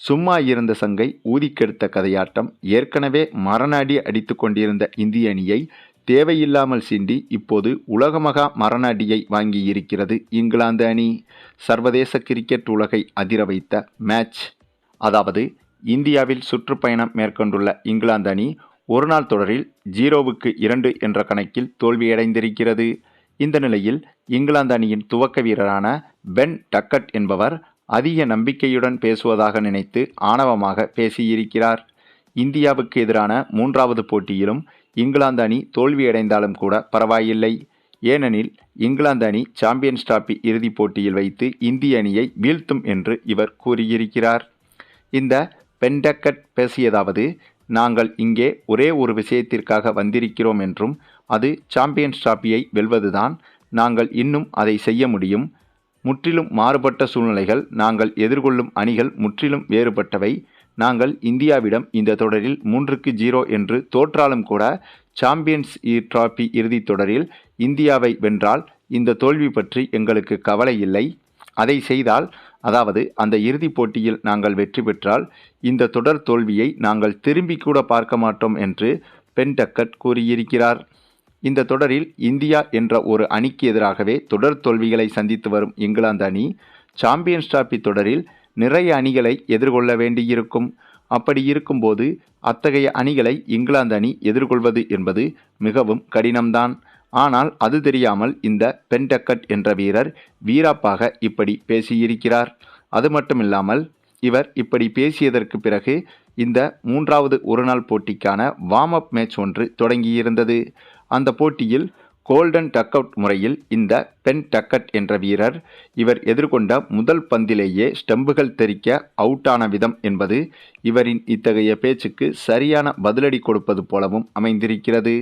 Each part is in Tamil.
சும்மா இருந்த சங்கை ஊதிக்கெடுத்த கதையாட்டம். ஏற்கனவே மரணஅடி அடித்து கொண்டிருந்த இந்திய அணியை தேவையில்லாமல் சீண்டி இப்போது உலகமகா மரணஅடியை வாங்கியிருக்கிறது இங்கிலாந்து அணி. சர்வதேச கிரிக்கெட் உலகை அதிர வைத்த மேட்ச். அதாவது இந்தியாவில் சுற்றுப்பயணம் மேற்கொண்டுள்ள இங்கிலாந்து அணி ஒருநாள் தொடரில் 0-2 என்ற கணக்கில் தோல்வியடைந்திருக்கிறது. இந்த நிலையில் இங்கிலாந்து அணியின் துவக்க வீரரான பென் டக்கட் என்பவர் அதிக நம்பிக்கையுடன் பேசுவதாக நினைத்து ஆணவமாக பேசியிருக்கிறார். இந்தியாவுக்கு எதிரான 3வது போட்டியிலும் இங்கிலாந்து அணி தோல்வியடைந்தாலும் கூட பரவாயில்லை. ஏனெனில் இங்கிலாந்து அணி சாம்பியன்ஸ் டிராபி இறுதிப் போட்டியில் வைத்து இந்திய அணியை வீழ்த்தும் என்று இவர் கூறியிருக்கிறார். இந்த பென் டக்கட் பேசியதாவது, நாங்கள் இங்கே ஒரே ஒரு விஷயத்திற்காக வந்திருக்கிறோம் என்றும் அது சாம்பியன்ஸ் டிராபியை வெல்வதுதான். நாங்கள் இன்னும் அதை செய்ய முடியும். முற்றிலும் மாறுபட்ட சூழ்நிலைகள். நாங்கள் எதிர்கொள்ளும் அணிகள் முற்றிலும் வேறுபட்டவை. நாங்கள் இந்தியாவிடம் இந்த தொடரில் 3-0 என்று தோற்றாலும் கூட சாம்பியன்ஸ் டிராபி இறுதித் தொடரில் இந்தியாவை வென்றால் இந்த தோல்வி பற்றி எங்களுக்கு கவலை இல்லை. அதை செய்தால், அதாவது அந்த இறுதிப் போட்டியில் நாங்கள் வெற்றி பெற்றால் இந்த தொடர் தோல்வியை நாங்கள் திரும்பி கூட பார்க்க மாட்டோம் என்று பென் டக்கட் கூறியிருக்கிறார். இந்த தொடரில் இந்தியா என்ற ஒரு அணிக்கு எதிராகவே தொடர் தோல்விகளை சந்தித்து வரும் இங்கிலாந்து அணி சாம்பியன்ஸ் டிராபி தொடரில் நிறைய அணிகளை எதிர்கொள்ள வேண்டியிருக்கும். அப்படி இருக்கும்போது அத்தகைய அணிகளை இங்கிலாந்து அணி எதிர்கொள்வது என்பது மிகவும் கடினம்தான். ஆனால் அது தெரியாமல் இந்த பென் டக்கட் என்ற வீரர் வீராப்பாக இப்படி பேசியிருக்கிறார். அது மட்டுமில்லாமல் இவர் இப்படி பேசியதற்கு பிறகு இந்த 3வது ஒருநாள் போட்டிக்கான வார்ம் அப் மேட்ச் ஒன்று தொடங்கியிருந்தது. அந்த போட்டியில் கோல்டன் டக் அவுட் முறையில் இந்த பென் டக்கட் என்ற வீரர் இவர் எதிர்கொண்ட முதல் பந்திலேயே ஸ்டம்புகள் தெறிக்க அவுட் ஆன விதம் என்பது இவரின் இத்தகைய பேச்சுக்கு சரியான பதிலடி கொடுப்பது போலவும் அமைந்திருக்கிறது.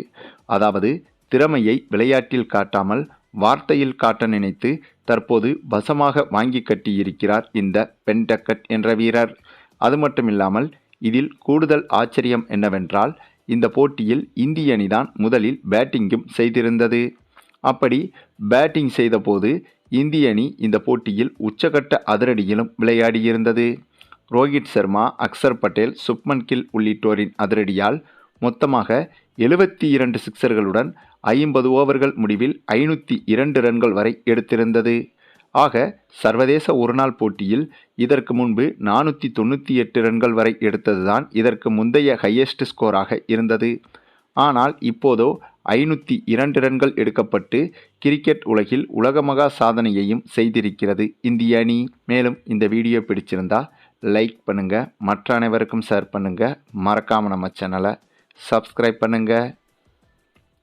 அதாவது திறமையை விளையாட்டில் காட்டாமல் வார்த்தையில் காட்ட நினைத்து தற்போது வசமாக வாங்கி கட்டியிருக்கிறார் இந்த பென் டக்கட் என்ற வீரர். அது மட்டுமில்லாமல் இதில் கூடுதல் ஆச்சரியம் என்னவென்றால், இந்த போட்டியில் இந்திய அணிதான் முதலில் பேட்டிங்கும் செய்திருந்தது. அப்படி பேட்டிங் செய்தபோது இந்திய அணி இந்த போட்டியில் உச்சகட்ட அதிரடியிலும் விளையாடியிருந்தது. ரோஹித் சர்மா, அக்சர் பட்டேல், சுப்மன் கில் உள்ளிட்டோரின் அதிரடியால் மொத்தமாக 72 சிக்சர்களுடன் 50 ஓவர்கள் முடிவில் 502 ரன்கள் வரை எடுத்திருந்தது. ஆக சர்வதேச ஒருநாள் போட்டியில் இதற்கு முன்பு 498 ரன்கள் வரை எடுத்ததுதான் இதற்கு முந்தைய ஹையஸ்ட் ஸ்கோராக இருந்தது. ஆனால் இப்போதோ 502 ரன்கள் எடுக்கப்பட்டு கிரிக்கெட் உலகில் உலகமகா சாதனையையும் செய்திருக்கிறது இந்திய அணி. மேலும் இந்த வீடியோ பிடிச்சிருந்தா லைக் பண்ணுங்க, மற்ற அனைவருக்கும் ஷேர் பண்ணுங்க, மறக்காம நம்ம சேனலை சப்ஸ்கிரைப் பண்ணுங்க.